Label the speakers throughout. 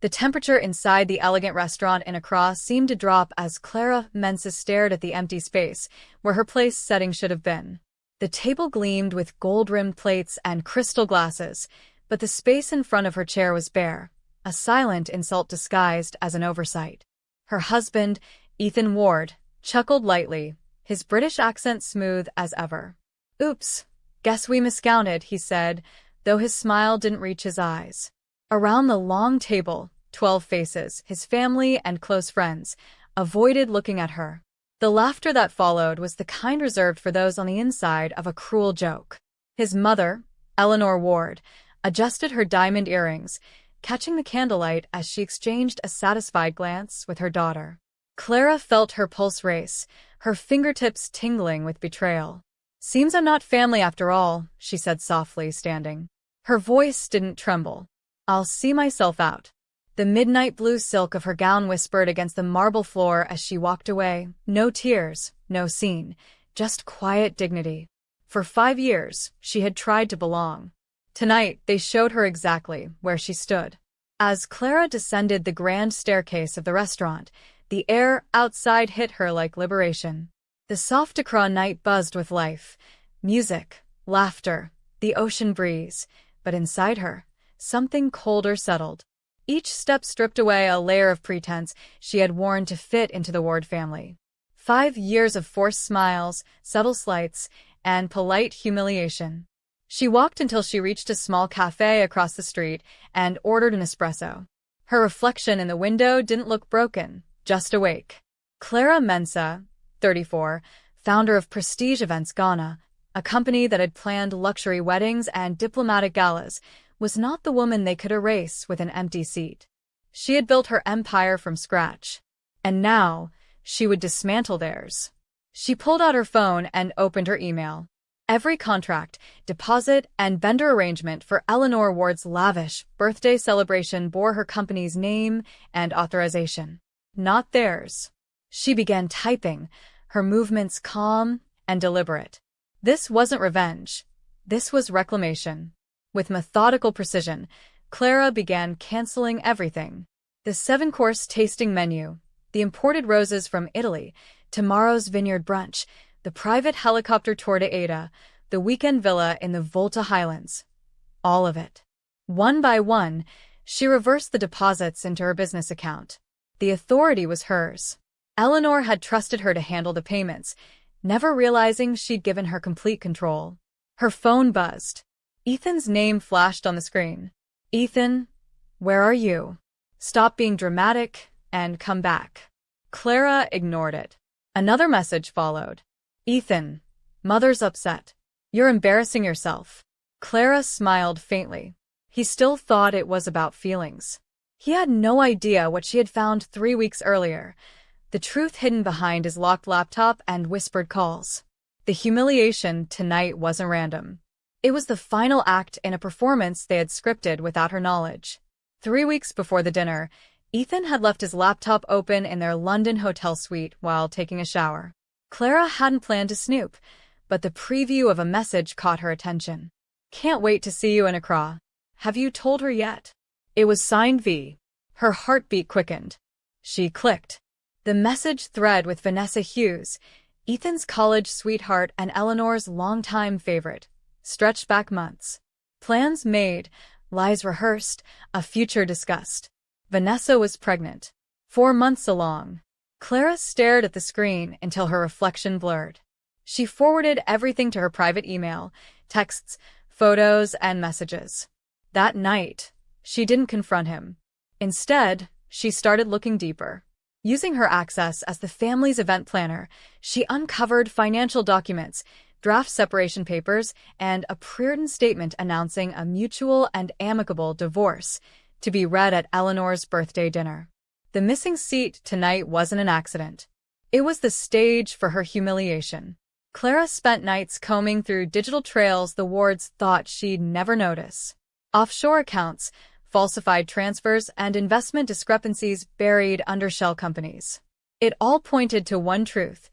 Speaker 1: The temperature inside the elegant restaurant in Accra seemed to drop as Clara Mensah stared at the empty space where her place setting should have been. The table gleamed with gold-rimmed plates and crystal glasses, but the space in front of her chair was bare, a silent insult disguised as an oversight. Her husband, Ethan Ward, chuckled lightly, his British accent smooth as ever. "Oops, guess we miscounted," he said, though his smile didn't reach his eyes. Around the long table, 12 faces, his family and close friends, avoided looking at her. The laughter that followed was the kind reserved for those on the inside of a cruel joke. His mother, Eleanor Ward, adjusted her diamond earrings, catching the candlelight as she exchanged a satisfied glance with her daughter. Clara felt her pulse race, her fingertips tingling with betrayal. "Seems I'm not family after all," she said softly, standing. Her voice didn't tremble. "I'll see myself out." The midnight blue silk of her gown whispered against the marble floor as she walked away. No tears, no scene, just quiet dignity. For 5 years, she had tried to belong. Tonight, they showed her exactly where she stood. As Clara descended the grand staircase of the restaurant, the air outside hit her like liberation. The soft Accra night buzzed with life, music, laughter, the ocean breeze, but inside her, something colder settled. Each step stripped away a layer of pretense she had worn to fit into the Ward family. 5 years of forced smiles, subtle slights, and polite humiliation. She walked until she reached a small cafe across the street and ordered an espresso. Her reflection in the window didn't look broken, just awake. Clara Mensah, 34, founder of Prestige Events Ghana, a company that had planned luxury weddings and diplomatic galas, was not the woman they could erase with an empty seat. She had built her empire from scratch. And now, she would dismantle theirs. She pulled out her phone and opened her email. Every contract, deposit, and vendor arrangement for Eleanor Ward's lavish birthday celebration bore her company's name and authorization. Not theirs. She began typing, her movements calm and deliberate. This wasn't revenge. This was reclamation. With methodical precision, Clara began canceling everything. The 7-course tasting menu, the imported roses from Italy, tomorrow's vineyard brunch, the private helicopter tour to Ada, the weekend villa in the Volta Highlands. All of it. One by one, she reversed the deposits into her business account. The authority was hers. Eleanor had trusted her to handle the payments, never realizing she'd given her complete control. Her phone buzzed. Ethan's name flashed on the screen. "Ethan, where are you? Stop being dramatic and come back." Clara ignored it. Another message followed. "Ethan, Mother's upset. You're embarrassing yourself." Clara smiled faintly. He still thought it was about feelings. He had no idea what she had found 3 weeks earlier, the truth hidden behind his locked laptop and whispered calls. The humiliation tonight wasn't random. It was the final act in a performance they had scripted without her knowledge. 3 weeks before the dinner, Ethan had left his laptop open in their London hotel suite while taking a shower. Clara hadn't planned to snoop, but the preview of a message caught her attention. "Can't wait to see you in Accra. Have you told her yet?" It was signed V. Her heartbeat quickened. She clicked. The message thread with Vanessa Hughes, Ethan's college sweetheart and Eleanor's longtime favorite, stretched back months. Plans made, lies rehearsed, a future discussed. Vanessa was pregnant. 4 months along. Clara stared at the screen until her reflection blurred. She forwarded everything to her private email, texts, photos, and messages. That night, she didn't confront him. Instead, she started looking deeper. Using her access as the family's event planner, she uncovered financial documents, draft separation papers, and a pre-written statement announcing a mutual and amicable divorce, to be read at Eleanor's birthday dinner. The missing seat tonight wasn't an accident. It was the stage for her humiliation. Clara spent nights combing through digital trails the Wards thought she'd never notice. Offshore accounts, falsified transfers, and investment discrepancies buried under shell companies. It all pointed to one truth.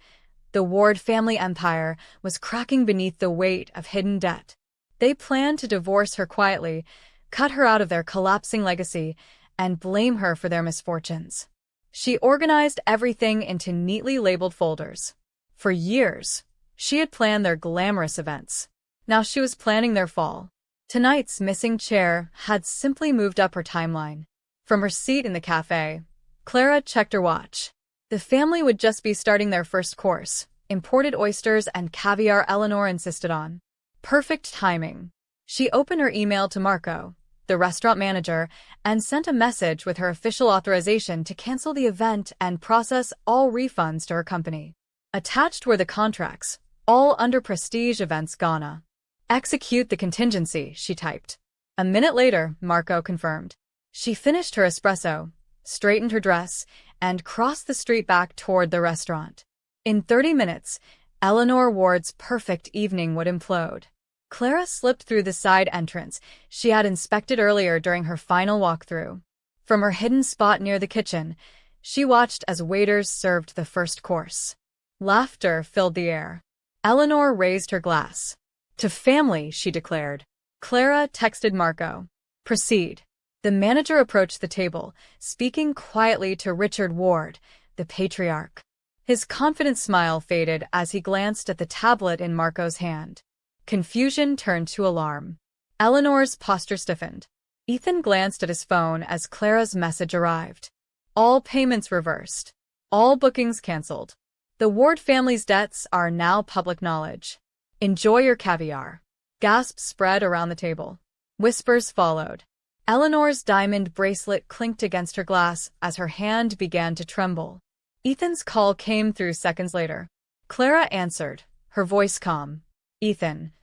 Speaker 1: The Ward family empire was cracking beneath the weight of hidden debt. They planned to divorce her quietly, cut her out of their collapsing legacy, and blame her for their misfortunes. She organized everything into neatly labeled folders. For years, she had planned their glamorous events. Now she was planning their fall. Tonight's missing chair had simply moved up her timeline. From her seat in the cafe, Clara checked her watch. The family would just be starting their first course, imported oysters and caviar Eleanor insisted on. Perfect timing. She opened her email to Marco, the restaurant manager, and sent a message with her official authorization to cancel the event and process all refunds to her company. Attached were the contracts, all under Prestige Events Ghana. Execute the contingency, she typed. A minute later, Marco confirmed. She finished her espresso, straightened her dress, and crossed the street back toward the restaurant. In 30 minutes, Eleanor Ward's perfect evening would implode. Clara slipped through the side entrance she had inspected earlier during her final walkthrough. From her hidden spot near the kitchen, she watched as waiters served the first course. Laughter filled the air. Eleanor raised her glass. To family, she declared. Clara texted Marco. Proceed. The manager approached the table, speaking quietly to Richard Ward, the patriarch. His confident smile faded as he glanced at the tablet in Marco's hand. Confusion turned to alarm. Eleanor's posture stiffened. Ethan glanced at his phone as Clara's message arrived. All payments reversed. All bookings cancelled. The Ward family's debts are now public knowledge. Enjoy your caviar. Gasps spread around the table. Whispers followed. Eleanor's diamond bracelet clinked against her glass as her hand began to tremble. Ethan's call came through seconds later. Clara answered, her voice calm. Ethan.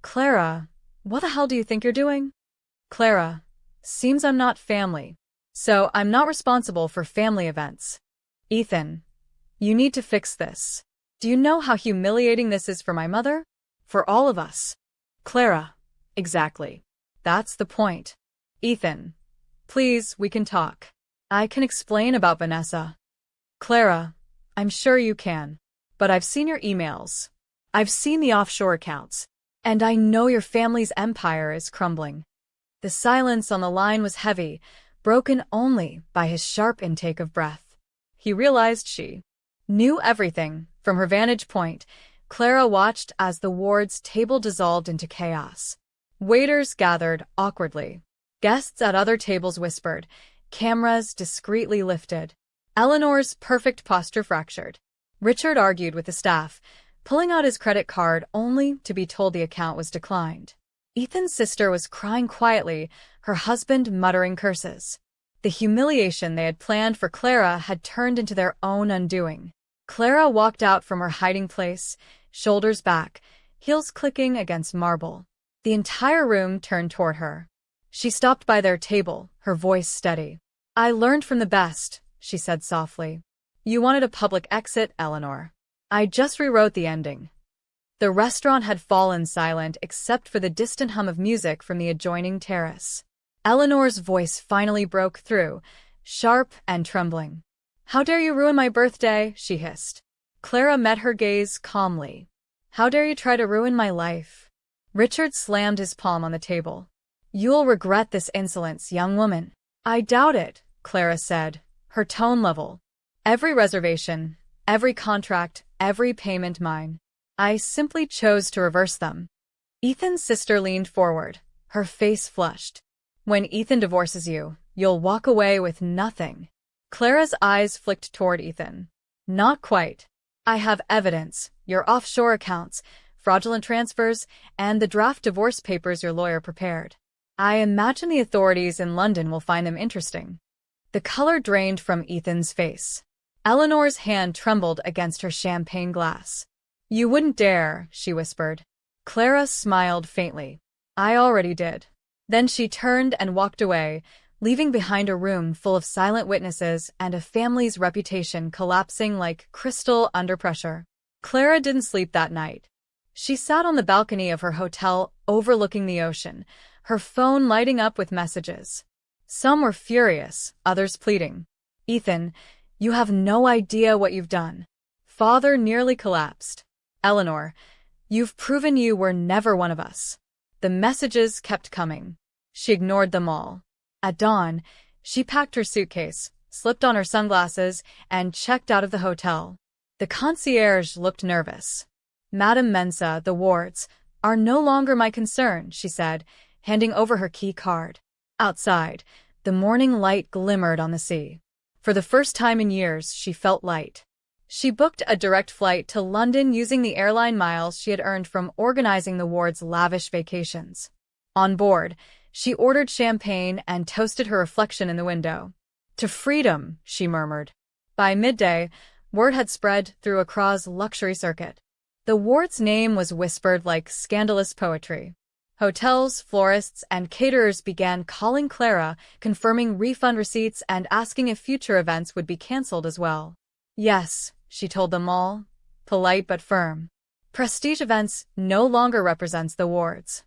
Speaker 1: Clara, what the hell do you think you're doing? Clara. Seems I'm not family. So I'm not responsible for family events. Ethan. You need to fix this. Do you know how humiliating this is for my mother? For all of us. Clara. Exactly. That's the point. Ethan. Please, we can talk. I can explain about Vanessa. Clara. I'm sure you can. But I've seen your emails. I've seen the offshore accounts. And I know your family's empire is crumbling. The silence on the line was heavy, broken only by his sharp intake of breath. He realized she knew everything. From her vantage point, Clara watched as the Ward's table dissolved into chaos. Waiters gathered awkwardly. Guests at other tables whispered. Cameras discreetly lifted. Eleanor's perfect posture fractured. Richard argued with the staff, pulling out his credit card only to be told the account was declined. Ethan's sister was crying quietly, her husband muttering curses. The humiliation they had planned for Clara had turned into their own undoing. Clara walked out from her hiding place, shoulders back, heels clicking against marble. The entire room turned toward her. She stopped by their table, her voice steady. I learned from the best, she said softly. You wanted a public exit, Eleanor. I just rewrote the ending. The restaurant had fallen silent except for the distant hum of music from the adjoining terrace. Eleanor's voice finally broke through, sharp and trembling. How dare you ruin my birthday, she hissed. Clara met her gaze calmly. How dare you try to ruin my life? Richard slammed his palm on the table. You'll regret this insolence, young woman. I doubt it, Clara said, her tone level. Every reservation, every contract, every payment mine. I simply chose to reverse them. Ethan's sister leaned forward, her face flushed. When Ethan divorces you, you'll walk away with nothing. Clara's eyes flicked toward Ethan. Not quite. I have evidence, your offshore accounts, fraudulent transfers, and the draft divorce papers your lawyer prepared. I imagine the authorities in London will find them interesting. The color drained from Ethan's face. Eleanor's hand trembled against her champagne glass. You wouldn't dare, she whispered. Clara smiled faintly. I already did. Then she turned and walked away, leaving behind a room full of silent witnesses and a family's reputation collapsing like crystal under pressure. Clara didn't sleep that night. She sat on the balcony of her hotel overlooking the ocean, her phone lighting up with messages. Some were furious, others pleading. Ethan, you have no idea what you've done. Father nearly collapsed. Eleanor, you've proven you were never one of us. The messages kept coming. She ignored them all. At dawn, She packed her suitcase, slipped on her sunglasses, and checked out of the hotel. The concierge looked nervous. "Madame Mensah, the wards are no longer my concern," she said, handing over her key card. Outside, the morning light glimmered on the sea. For the first time in years, she felt light. She booked a direct flight to London using the airline miles she had earned from organizing the ward's lavish vacations. On board, she ordered champagne and toasted her reflection in the window. "To freedom," she murmured. By midday, word had spread through Accra's luxury circuit. The ward's name was whispered like scandalous poetry. Hotels, florists, and caterers began calling Clara, confirming refund receipts and asking if future events would be cancelled as well. "Yes," she told them all, polite but firm. "Prestige events no longer represents the wards."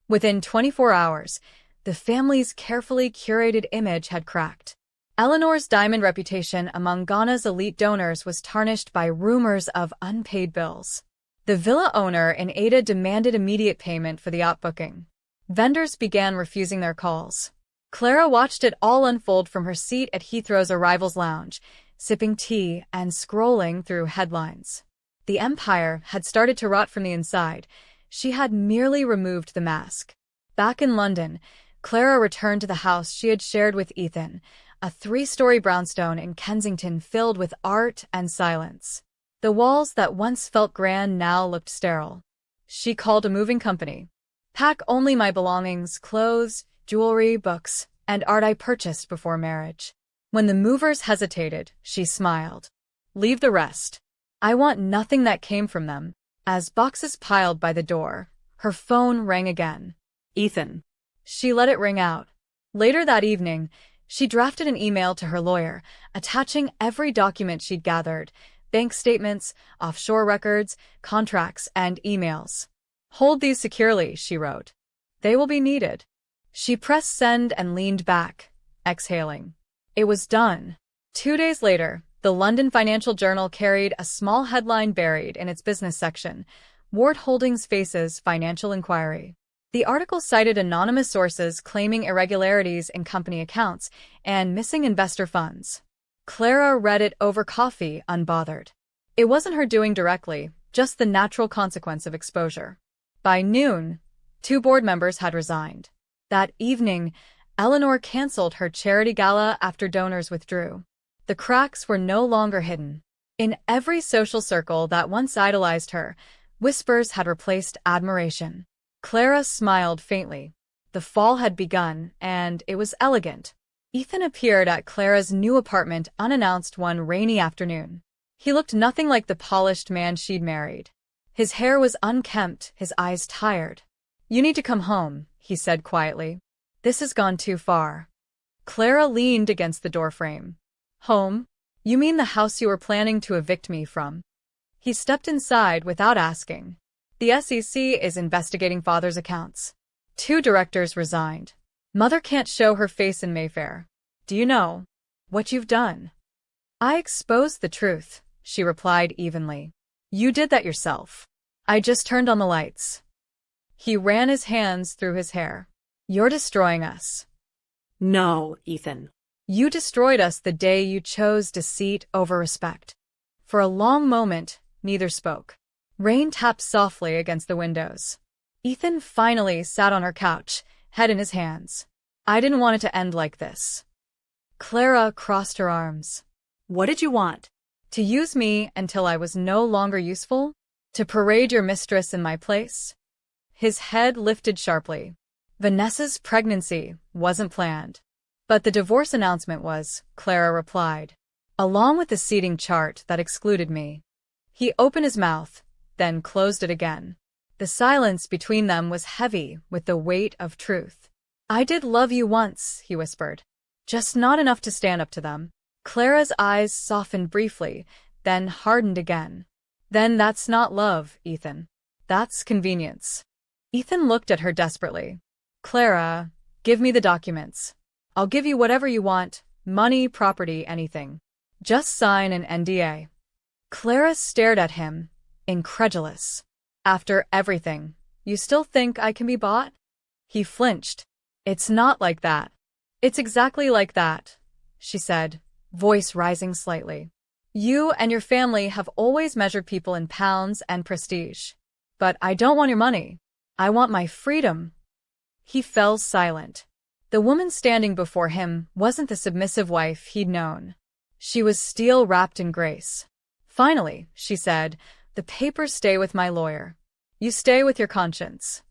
Speaker 1: Within 24 hours, the family's carefully curated image had cracked. Eleanor's diamond reputation among Ghana's elite donors was tarnished by rumors of unpaid bills. The villa owner in Ada demanded immediate payment for the yacht booking. Vendors began refusing their calls. Clara watched it all unfold from her seat at Heathrow's arrivals lounge, sipping tea and scrolling through headlines. The empire had started to rot from the inside. She had merely removed the mask. Back in London, Clara returned to the house she had shared with Ethan, a 3-story brownstone in Kensington filled with art and silence. The walls that once felt grand now looked sterile. She called a moving company. "Pack only my belongings, clothes, jewelry, books, and art I purchased before marriage." When the movers hesitated, she smiled. "Leave the rest. I want nothing that came from them." As boxes piled by the door, her phone rang again. "Ethan." She let it ring out. Later that evening, she drafted an email to her lawyer, attaching every document she'd gathered: bank statements, offshore records, contracts, and emails. "Hold these securely," she wrote. "They will be needed." She pressed send and leaned back, exhaling. It was done. 2 days later, the London Financial Journal carried a small headline buried in its business section: "Ward Holdings faces financial inquiry." The article cited anonymous sources claiming irregularities in company accounts and missing investor funds. Clara read it over coffee, unbothered. It wasn't her doing directly, just the natural consequence of exposure. By noon, 2 board members had resigned. That evening, Eleanor canceled her charity gala after donors withdrew. The cracks were no longer hidden. In every social circle that once idolized her, whispers had replaced admiration. Clara smiled faintly. The fall had begun, and it was elegant. Ethan appeared at Clara's new apartment unannounced one rainy afternoon. He looked nothing like the polished man she'd married. His hair was unkempt, his eyes tired. "You need to come home," he said quietly. "This has gone too far." Clara leaned against the doorframe. "Home? You mean the house you were planning to evict me from?" He stepped inside without asking. "The SEC is investigating father's accounts. 2 directors resigned. Mother can't show her face in Mayfair. Do you know what you've done?" "I exposed the truth," she replied evenly. "You did that yourself. I just turned on the lights." He ran his hands through his hair. "You're destroying us."
Speaker 2: "No, Ethan."
Speaker 1: "You destroyed us the day you chose deceit over respect." For a long moment, neither spoke. Rain tapped softly against the windows. Ethan finally sat on her couch, head in his hands. "I didn't want it to end like this." Clara crossed her arms.
Speaker 2: "What did you want?"
Speaker 1: "To use me until I was no longer useful? To parade your mistress in my place?" His head lifted sharply. Vanessa's pregnancy wasn't planned. "But the divorce announcement was," Clara replied, "along with the seating chart that excluded me." He opened his mouth, then closed it again. The silence between them was heavy with the weight of truth. "I did love you once," he whispered. "Just not enough to stand up to them." Clara's eyes softened briefly, then hardened again. "Then that's not love, Ethan. That's convenience." Ethan looked at her desperately. "Clara, give me the documents. I'll give you whatever you want, money, property, anything. Just sign an NDA." Clara stared at him, incredulous. "After everything, you still think I can be bought?" He flinched. "It's not like that." It's exactly like that, she said, voice rising slightly. You and your family have always measured people in pounds and prestige. But I don't want your money. I want my freedom. He fell silent. The woman standing before him wasn't the submissive wife he'd known. She was steel wrapped in grace. Finally, she said, the papers stay with my lawyer. You stay with your conscience.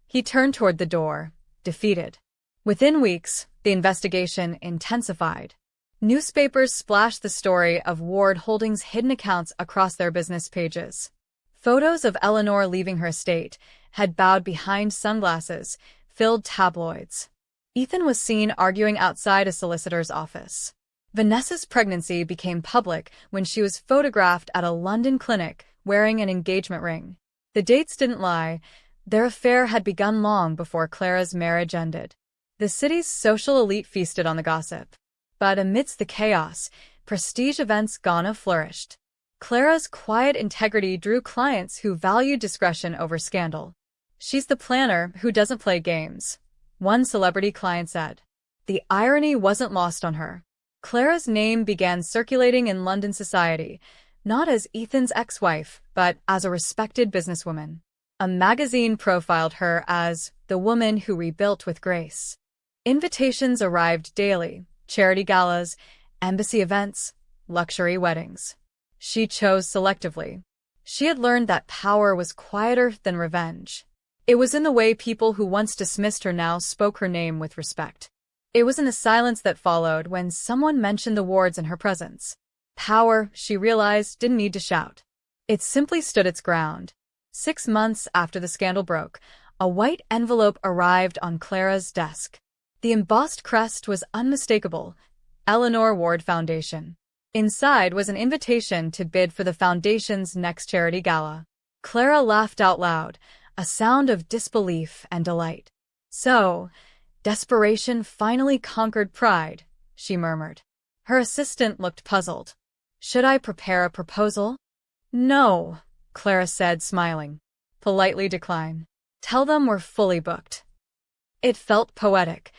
Speaker 1: He turned toward the door, defeated. Within weeks, the investigation intensified. Newspapers splashed the story of Ward Holdings' hidden accounts across their business pages. Photos of Eleanor leaving her estate had bowed behind sunglasses, filled tabloids. Ethan was seen arguing outside a solicitor's office. Vanessa's pregnancy became public when she was photographed at a London clinic wearing an engagement ring. The dates didn't lie. Their affair had begun long before Clara's marriage ended. The city's social elite feasted on the gossip. But amidst the chaos, prestige events Ghana flourished. Clara's quiet integrity drew clients who valued discretion over scandal. She's the planner who doesn't play games, one celebrity client said. The irony wasn't lost on her. Clara's name began circulating in London society, not as Ethan's ex-wife, but as a respected businesswoman. A magazine profiled her as the woman who rebuilt with grace. Invitations arrived daily. Charity galas, embassy events, luxury weddings. She chose selectively. She had learned that power was quieter than revenge. It was in the way people who once dismissed her now spoke her name with respect. It was in the silence that followed when someone mentioned the Wards in her presence. Power, she realized, didn't need to shout. It simply stood its ground. 6 months after the scandal broke, a white envelope arrived on Clara's desk. The embossed crest was unmistakable, Eleanor Ward Foundation. Inside was an invitation to bid for the foundation's next charity gala. Clara laughed out loud, a sound of disbelief and delight. So, desperation finally conquered pride, she murmured. Her assistant looked puzzled. Should I prepare a proposal? No, Clara said, smiling. Politely decline. Tell them we're fully booked. It felt poetic.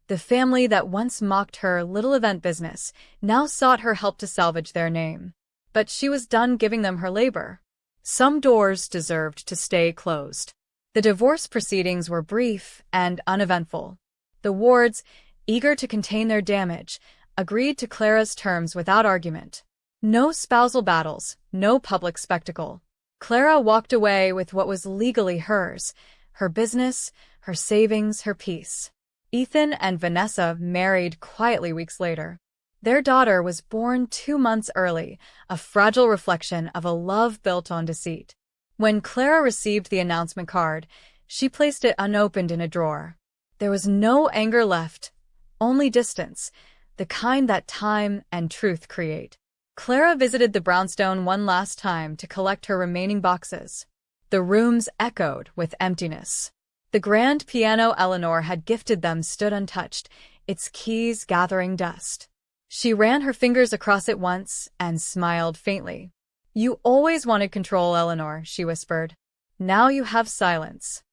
Speaker 1: The family that once mocked her little event business now sought her help to salvage their name. But she was done giving them her labor. Some doors deserved to stay closed. The divorce proceedings were brief and uneventful. The Wards, eager to contain their damage, agreed to Clara's terms without argument. No spousal battles, no public spectacle. Clara walked away with what was legally hers, her business, her savings, her peace. Ethan and Vanessa married quietly weeks later. Their daughter was born 2 months early, a fragile reflection of a love built on deceit. When Clara received the announcement card, she placed it unopened in a drawer. There was no anger left, only distance, the kind that time and truth create. Clara visited the brownstone one last time to collect her remaining boxes. The rooms echoed with emptiness. The grand piano Eleanor had gifted them stood untouched, its keys gathering dust. She ran her fingers across it once and smiled faintly. You always wanted control, Eleanor, she whispered. Now you have silence.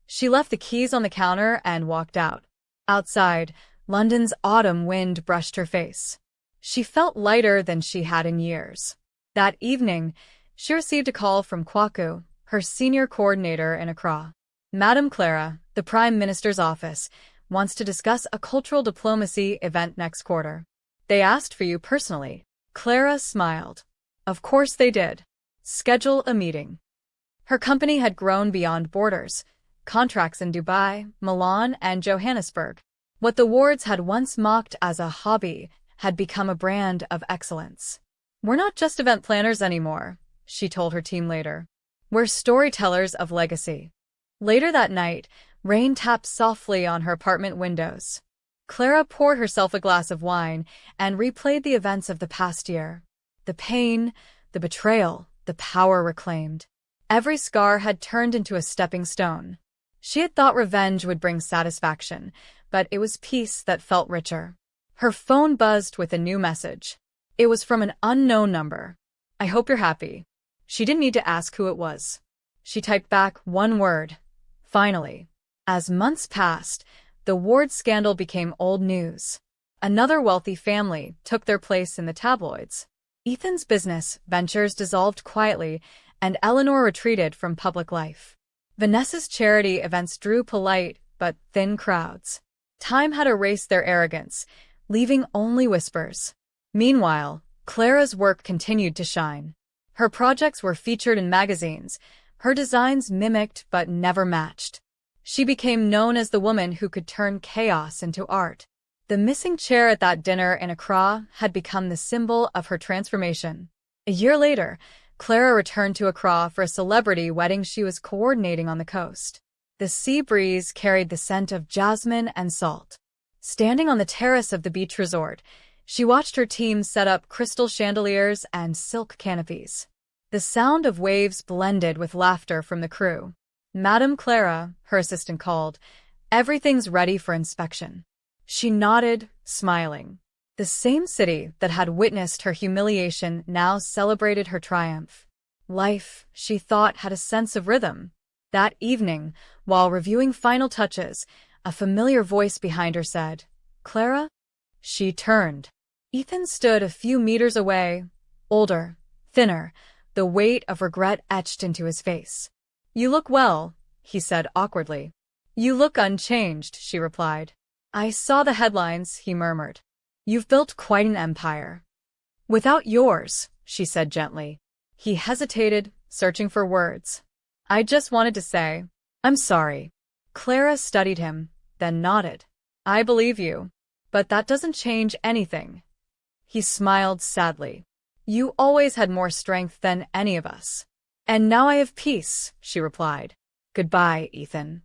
Speaker 1: She left the keys on the counter and walked out. Outside, London's autumn wind brushed her face. She felt lighter than she had in years. That evening, she received a call from Kwaku, her senior coordinator in Accra. Madam Clara, the Prime Minister's office, wants to discuss a cultural diplomacy event next quarter. They asked for you personally. Clara smiled. Of course they did. Schedule a meeting. Her company had grown beyond borders. Contracts in Dubai, Milan, and Johannesburg. What the Wards had once mocked as a hobby had become a brand of excellence. We're not just event planners anymore, she told her team later. We're storytellers of legacy. Later that night, rain tapped softly on her apartment windows. Clara poured herself a glass of wine and replayed the events of the past year. The pain, the betrayal, the power reclaimed. Every scar had turned into a stepping stone. She had thought revenge would bring satisfaction, but it was peace that felt richer. Her phone buzzed with a new message. It was from an unknown number. I hope you're happy. She didn't need to ask who it was. She typed back one word. Finally. As months passed, The Ward scandal became old news. Another wealthy family took their place in the tabloids. Ethan's business ventures dissolved quietly, and Eleanor retreated from public life. Vanessa's charity events drew polite but thin crowds. Time had erased their arrogance, leaving only whispers. Meanwhile, Clara's work continued to shine. Her projects were featured in magazines, her designs mimicked but never matched. She became known as the woman who could turn chaos into art. The missing chair at that dinner in Accra had become the symbol of her transformation. A year later, Clara returned to Accra for a celebrity wedding she was coordinating on the coast. The sea breeze carried the scent of jasmine and salt. Standing on the terrace of the beach resort, she watched her team set up crystal chandeliers and silk canopies. The sound of waves blended with laughter from the crew. "Madame Clara," her assistant called, "everything's ready for inspection." She nodded, smiling. The same city that had witnessed her humiliation now celebrated her triumph. Life, she thought, had a sense of rhythm. That evening, while reviewing final touches, a familiar voice behind her said, "Clara?" She turned. Ethan stood a few meters away, older, thinner, the weight of regret etched into his face. "You look well," he said awkwardly. "You look unchanged," she replied. "I saw the headlines," he murmured. "You've built quite an empire." "Without yours," she said gently. He hesitated, searching for words. "I just wanted to say, I'm sorry." Clara studied him, then nodded. "I believe you. But that doesn't change anything." He smiled sadly. "You always had more strength than any of us." "And now I have peace," she replied. "Goodbye, Ethan."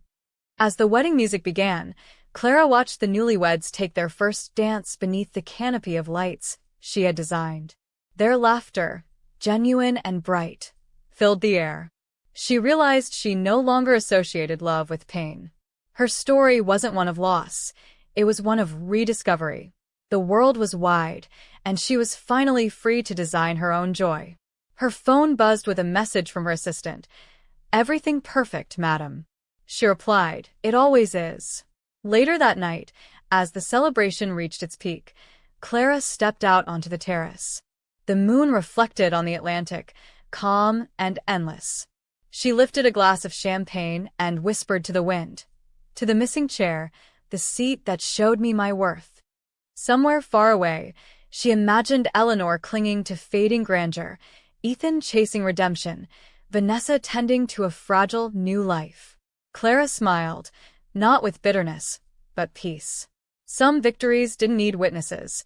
Speaker 1: As the wedding music began, Clara watched the newlyweds take their first dance beneath the canopy of lights she had designed. Their laughter, genuine and bright, filled the air. She realized she no longer associated love with pain. Her story wasn't one of loss, it was one of rediscovery. The world was wide, and she was finally free to design her own joy. Her phone buzzed with a message from her assistant. "Everything perfect, madam." She replied, "It always is." Later that night, as the celebration reached its peak, Clara stepped out onto the terrace. The moon reflected on the Atlantic, calm and endless. She lifted a glass of champagne and whispered to the wind, "To the missing chair, the seat that showed me my worth." Somewhere far away, she imagined Eleanor clinging to fading grandeur, Ethan chasing redemption, Vanessa tending to a fragile new life. Clara smiled, not with bitterness, but peace. Some victories didn't need witnesses.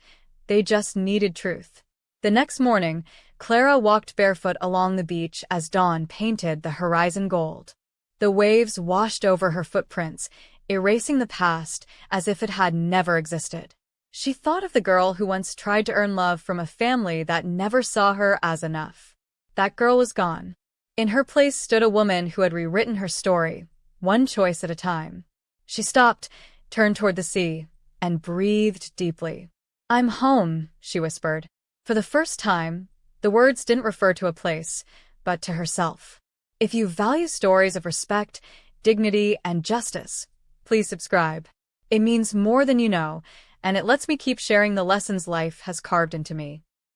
Speaker 1: They just needed truth. The next morning, Clara walked barefoot along the beach as dawn painted the horizon gold. The waves washed over her footprints, erasing the past as if it had never existed. She thought of the girl who once tried to earn love from a family that never saw her as enough. That girl was gone. In her place stood a woman who had rewritten her story, one choice at a time. She stopped, turned toward the sea, and breathed deeply. "I'm home," she whispered. For the first time, the words didn't refer to a place, but to herself. If you value stories of respect, dignity, and justice, please subscribe. It means more than you know, and it lets me keep sharing the lessons life has carved into me.